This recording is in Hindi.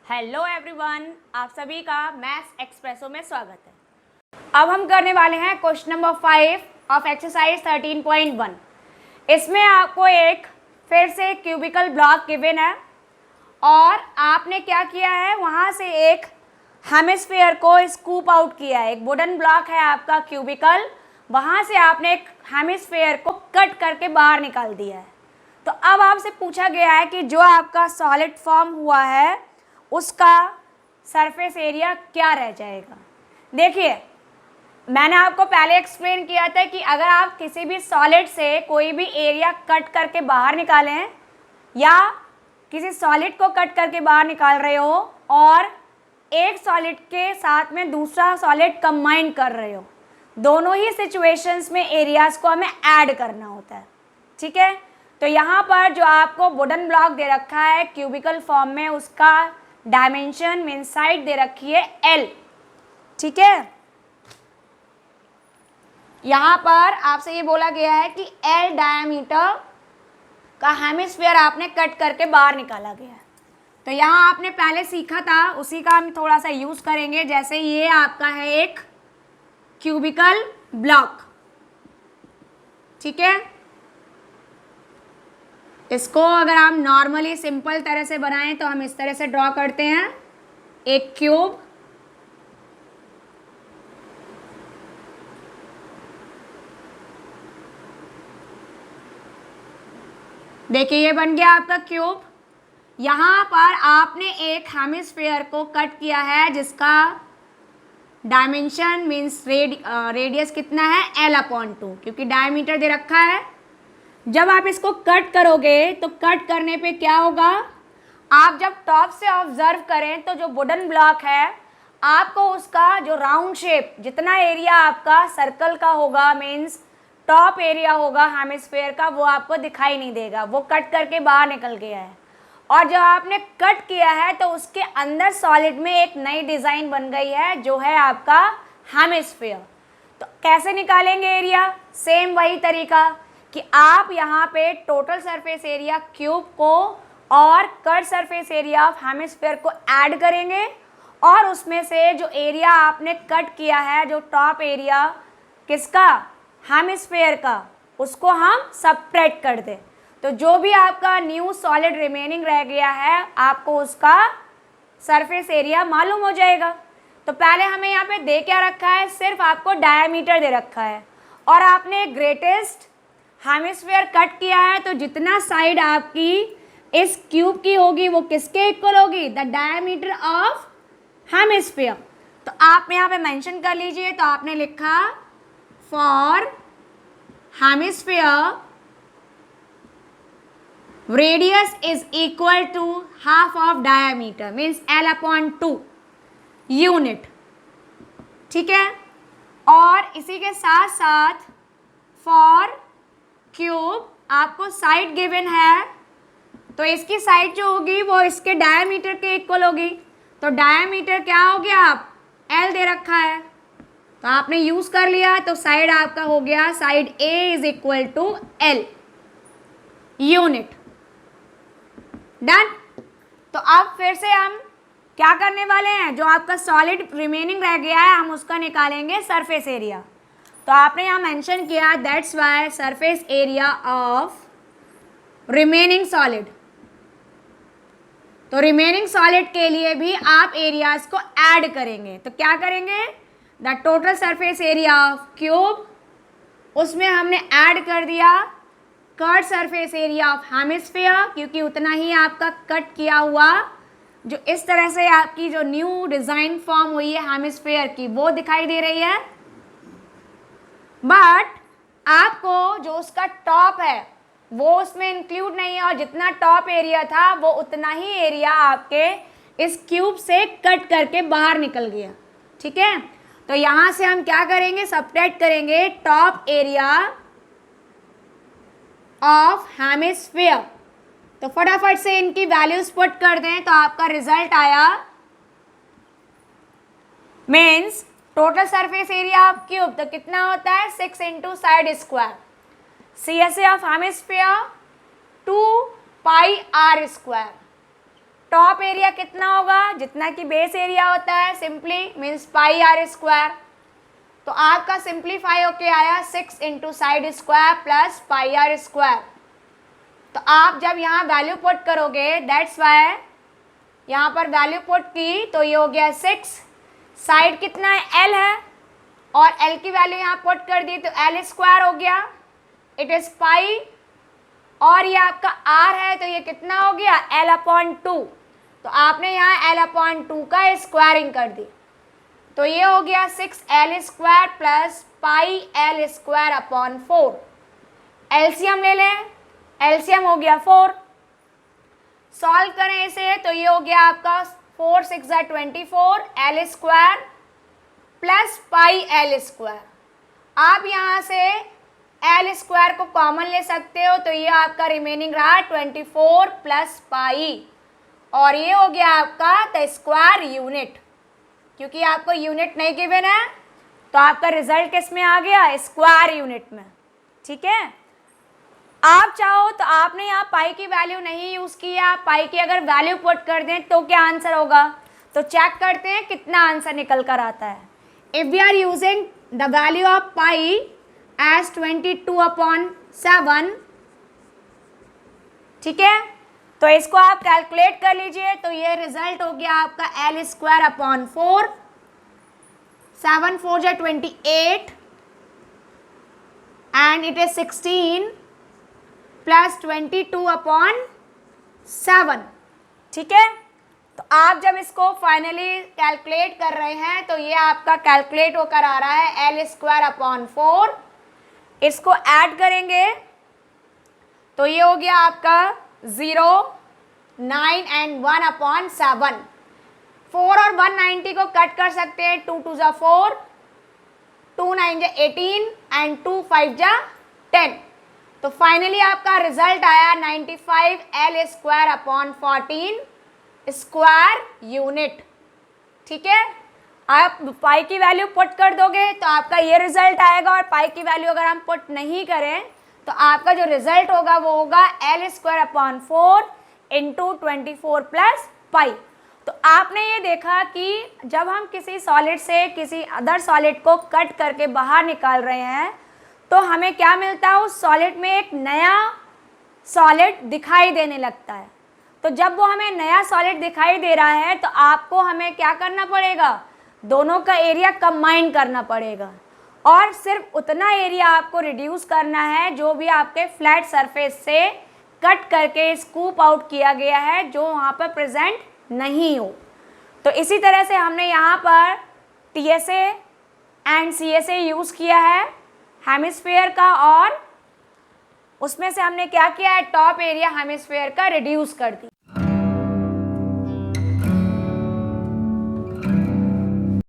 हेलो एवरीवन, आप सभी का मैथ्स एक्सप्रेसो में स्वागत है। अब हम करने वाले हैं क्वेश्चन नंबर 5 ऑफ एक्सरसाइज 13.1। इसमें आपको एक फिर से क्यूबिकल ब्लॉक गिवन है और आपने क्या किया है, वहाँ से एक हेमिस्फीयर को स्कूप आउट किया है। एक वुडन ब्लॉक है आपका क्यूबिकल, वहाँ से आपने एक हेमिस्फीयर को कट करके बाहर निकाल दिया है। तो अब आपसे पूछा गया है कि जो आपका सॉलिड फॉर्म हुआ है उसका सरफेस एरिया क्या रह जाएगा। देखिए, मैंने आपको पहले एक्सप्लेन किया था कि अगर आप किसी भी सॉलिड से कोई भी एरिया कट करके बाहर निकालें या किसी सॉलिड को कट करके बाहर निकाल रहे हो और एक सॉलिड के साथ में दूसरा सॉलिड कंबाइन कर रहे हो, दोनों ही सिचुएशंस में एरियाज को हमें ऐड करना होता है। ठीक है, तो यहाँ पर जो आपको वुडन ब्लॉक दे रखा है क्यूबिकल फॉर्म में, उसका डायमेंशन मीन साइड दे रखी है L। ठीक है, यहाँ पर आपसे ये बोला गया है कि L डायमीटर का हेमिस्फीयर आपने कट करके बाहर निकाला गया है। तो यहाँ आपने पहले सीखा था, उसी का हम थोड़ा सा यूज करेंगे। जैसे ये आपका है एक क्यूबिकल ब्लॉक, ठीक है। इसको अगर हम नॉर्मली सिंपल तरह से बनाएं तो हम इस तरह से ड्रॉ करते हैं, एक क्यूब। देखिए, ये बन गया आपका क्यूब। यहाँ पर आपने एक हेमिस्फीयर को कट किया है जिसका डायमेंशन मीन्स रेडियस कितना है, L/2, क्योंकि डायमीटर दे रखा है। जब आप इसको कट करोगे तो कट करने पे क्या होगा, आप जब टॉप से ऑब्जर्व करें तो जो वुडन ब्लॉक है आपको उसका जो राउंड शेप, जितना एरिया आपका सर्कल का होगा मीन्स टॉप एरिया होगा हेमिस्फीयर का, वो आपको दिखाई नहीं देगा, वो कट करके बाहर निकल गया है। और जब आपने कट किया है तो उसके अंदर सॉलिड में एक नई डिज़ाइन बन गई है जो है आपका हेमिस्फीयर। तो कैसे निकालेंगे एरिया, सेम वही तरीका कि आप यहाँ पे टोटल सरफेस एरिया क्यूब को और cut surface area of hemisphere को ऐड करेंगे और उसमें से जो एरिया आपने कट किया है, जो टॉप एरिया किसका, हेमिस्फीयर का, उसको हम सबट्रैक्ट कर दें। तो जो भी आपका न्यू सॉलिड रिमेनिंग रह गया है आपको उसका सरफेस एरिया मालूम हो जाएगा। तो पहले हमें यहाँ पे दे क्या रखा है, सिर्फ आपको डायमीटर दे रखा है और आपने ग्रेटेस्ट हेमिस्फीयर कट किया है, तो जितना साइड आपकी इस क्यूब की होगी वो किसके इक्वल होगी, द डायमीटर ऑफ हेमिस्फीयर। तो आप यहाँ पे मेंशन कर लीजिए। तो आपने लिखा for hemisphere radius is equal to half of diameter means L/2 unit. ठीक है, और इसी के साथ साथ फॉर क्यूब आपको साइड गिवन है, तो इसकी साइड जो होगी वो इसके डायमीटर के इक्वल होगी। तो डायमीटर क्या हो गया, आप L दे रखा है तो आपने यूज कर लिया, तो साइड आपका हो गया side A is equal to L unit. Done. तो अब फिर से हम क्या करने वाले हैं, जो आपका सॉलिड रिमेनिंग रह गया है हम उसका निकालेंगे सरफेस एरिया। तो आपने यहाँ मेंशन किया that's why surface area of remaining solid. तो रिमेनिंग सॉलिड के लिए भी आप एरियाज को ऐड करेंगे। तो क्या करेंगे, the total surface area of cube, उसमें हमने ऐड कर दिया cut surface area of hemisphere, क्योंकि उतना ही आपका कट किया हुआ जो इस तरह से आपकी जो न्यू डिज़ाइन फॉर्म हुई है हेमिस्फीयर की वो दिखाई दे रही है। बट आपको जो उसका टॉप है वो उसमें इंक्लूड नहीं है और जितना टॉप एरिया था वो उतना ही एरिया आपके इस क्यूब से कट करके बाहर निकल गया। ठीक है, तो यहाँ से हम क्या करेंगे, सबट्रैक्ट करेंगे टॉप एरिया ऑफ हेमिस्फीयर। तो फटाफट से इनकी वैल्यूज पुट कर दें तो आपका रिजल्ट आया means total surface area of cube तो कितना होता है 6 into side square, CSA of hemisphere 2 pi R square. Top area कितना होगा, जितना कि बेस एरिया होता है, simply means pi R square. तो आपका सिंप्लीफाई होके आया 6 into side square plus pi R square. तो आप जब यहाँ वैल्यू पुट करोगे, दैट्स वाई यहाँ पर वैल्यू पुट की, तो ये हो गया 6, साइड कितना है एल है, और एल की वैल्यू यहाँ पुट कर दी तो एल स्क्वायर हो गया, इट इज पाई, और ये आपका आर है तो ये कितना हो गया एल अपॉन 2। तो आपने यहाँ एल अपॉन 2 का स्क्वायरिंग कर दी, तो ये हो गया 6 L square plus pi L square upon 4। LCM ले लें, एलसीएम हो गया 4, सॉल्व करें इसे तो ये हो गया आपका 4 6 24 L square plus pi L square. आप यहाँ से एल स्क्वायर को कॉमन ले सकते हो, तो ये आपका रिमेनिंग रहा 24 प्लस पाई, और ये हो गया आपका द स्क्वायर यूनिट। क्योंकि आपको यूनिट नहीं गिवन है तो आपका रिजल्ट किस में आ गया, स्क्वायर यूनिट में। ठीक है, आप चाहो तो आपने यहाँ पाई की वैल्यू नहीं यूज़ की है, आप पाई की अगर वैल्यू पुट कर दें तो क्या आंसर होगा, तो चेक करते हैं कितना आंसर निकल कर आता है। If we are using the value of pi as 22/7, ठीक है, तो इसको आप कैलकुलेट कर लीजिए, तो ये रिजल्ट हो गया आपका एल स्क्वायर अपॉन 4, 7 4 जा 28 एंड इट इज 16 प्लस 22/7। ठीक है, तो आप जब इसको फाइनली कैलकुलेट कर रहे हैं तो ये आपका कैलकुलेट होकर आ रहा है एल स्क्वायर अपॉन 4। इसको ऐड करेंगे तो ये हो गया आपका 0 9 एंड 1/7। 4 और 190 को कट कर सकते हैं, 2 2 जा 4, 2 9 जा 18 एंड 2 5 जा 10। तो फाइनली आपका रिजल्ट आया 95 L square upon 14 square unit. ठीक है, आप पाई की वैल्यू पुट कर दोगे तो आपका ये रिजल्ट आएगा, और पाई की वैल्यू अगर हम पुट नहीं करें तो आपका जो रिजल्ट होगा वो होगा L square upon 4 into 24 plus pi. तो आपने ये देखा कि जब हम किसी सॉलिड से किसी अदर सॉलिड को कट करके बाहर निकाल रहे हैं तो हमें क्या मिलता है, उस सॉलिड में एक नया सॉलिड दिखाई देने लगता है। तो जब वो हमें नया सॉलिड दिखाई दे रहा है तो आपको हमें क्या करना पड़ेगा, दोनों का एरिया कंबाइन करना पड़ेगा, और सिर्फ उतना एरिया आपको रिड्यूस करना है जो भी आपके फ्लैट सरफेस से कट करके स्कूप आउट किया गया है, जो वहाँ पर प्रेजेंट नहीं हो। तो इसी तरह से हमने यहाँ पर TSA एंड CSA यूज़ किया है हेमिस्फीयर का, और उसमें से हमने क्या किया है, टॉप एरिया हेमिस्फीयर का रिड्यूस कर दी।